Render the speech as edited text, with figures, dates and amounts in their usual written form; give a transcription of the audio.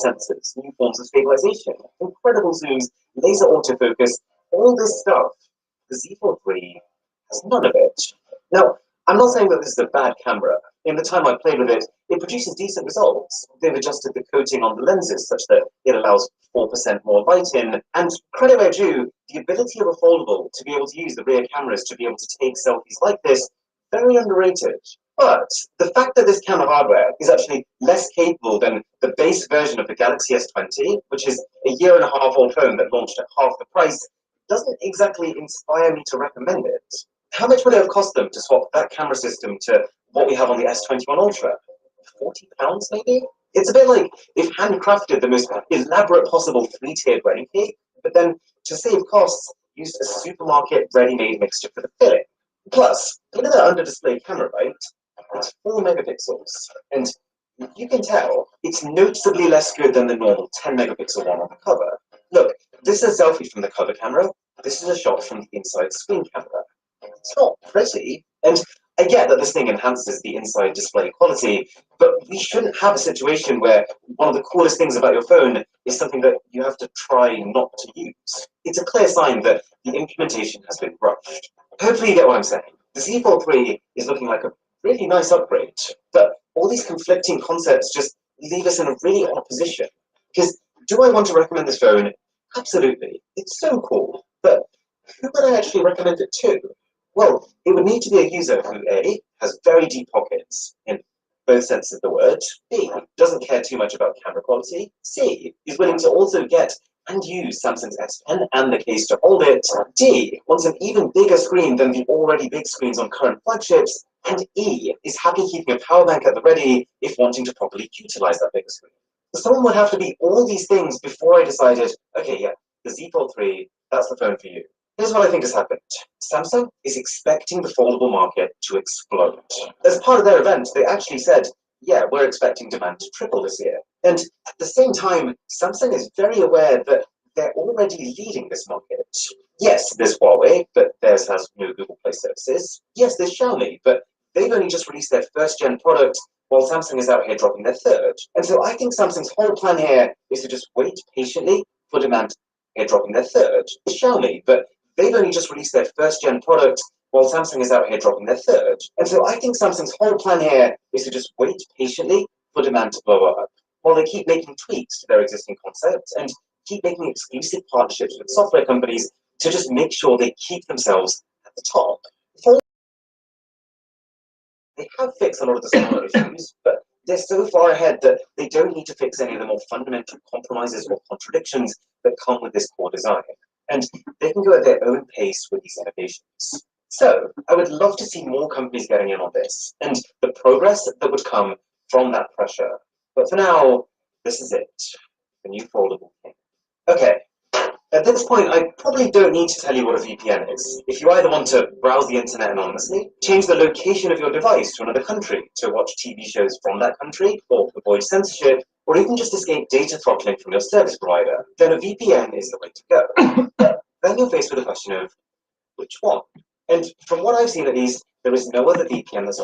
sensors, new forms of stabilization, incredible zooms, laser autofocus, all this stuff. The Z Fold 3 has none of it. Now, I'm not saying that this is a bad camera. In the time I've played with it, it produces decent results. They've adjusted the coating on the lenses such that it allows 4% more light in, and credit where due, the ability of a foldable to be able to use the rear cameras to be able to take selfies like this, very underrated. But the fact that this camera hardware is actually less capable than the base version of the Galaxy S20, which is a year-and-a-half old phone that launched at half the price, doesn't exactly inspire me to recommend it. How much would it have cost them to swap that camera system to what we have on the S21 Ultra? £40 maybe? It's a bit like if handcrafted the most elaborate possible 3-tiered wedding cake, but then to save costs, used a supermarket ready-made mixture for the filling. Plus, look at that under-display camera, right? It's 4 megapixels, and you can tell it's noticeably less good than the normal 10 megapixel one on the cover. Look, this is a selfie from the cover camera, this is a shot from the inside screen camera. It's not pretty, and I get that this thing enhances the inside display quality, but we shouldn't have a situation where one of the coolest things about your phone is something that you have to try not to use. It's a clear sign that the implementation has been rushed. Hopefully you get what I'm saying. The Z Fold 3 is looking like a really nice upgrade, but all these conflicting concepts just leave us in a really odd position. Because do I want to recommend this phone? Absolutely. It's so cool, but who would I actually recommend it to? Well, it would need to be a user who A, has very deep pockets, in both senses of the word, B, doesn't care too much about camera quality, C, is willing to also get and use Samsung's S Pen and the case to hold it, D, wants an even bigger screen than the already big screens on current flagships, and E, is happy keeping a power bank at the ready if wanting to properly utilize that bigger screen. So someone would have to be all these things before I decided, okay, yeah, the Z Fold 3, that's the phone for you. Here's what I think has happened. Samsung is expecting the foldable market to explode. As part of their event, they actually said, yeah, we're expecting demand to triple this year. And at the same time, Samsung is very aware that they're already leading this market. Yes, there's Huawei, but theirs has no Google Play services. Yes, there's Xiaomi, but they've only just released their first-gen product, while Samsung is out here dropping their third. And so I think Samsung's whole plan here is to just wait patiently for demand here dropping their third. It's Xiaomi, but they've only just released their first-gen product, while Samsung is out here dropping their third. And so I think Samsung's whole plan here is to just wait patiently for demand to blow up, while they keep making tweaks to their existing concepts and keep making exclusive partnerships with software companies to just make sure they keep themselves at the top. They have fixed a lot of the smaller issues, but they're so far ahead that they don't need to fix any of the more fundamental compromises or contradictions that come with this core design. And they can go at their own pace with these innovations. So I would love to see more companies getting in on this and the progress that would come from that pressure. But for now, this is it, the new foldable thing. Okay, at this point, I probably don't need to tell you what a VPN is. If you either want to browse the internet anonymously, change the location of your device to another country to watch TV shows from that country, or avoid censorship, or even just escape data throttling from your service provider, then a VPN is the way to go. Then you're faced with the question of which one? And from what I've seen at least, there is no other VPN that's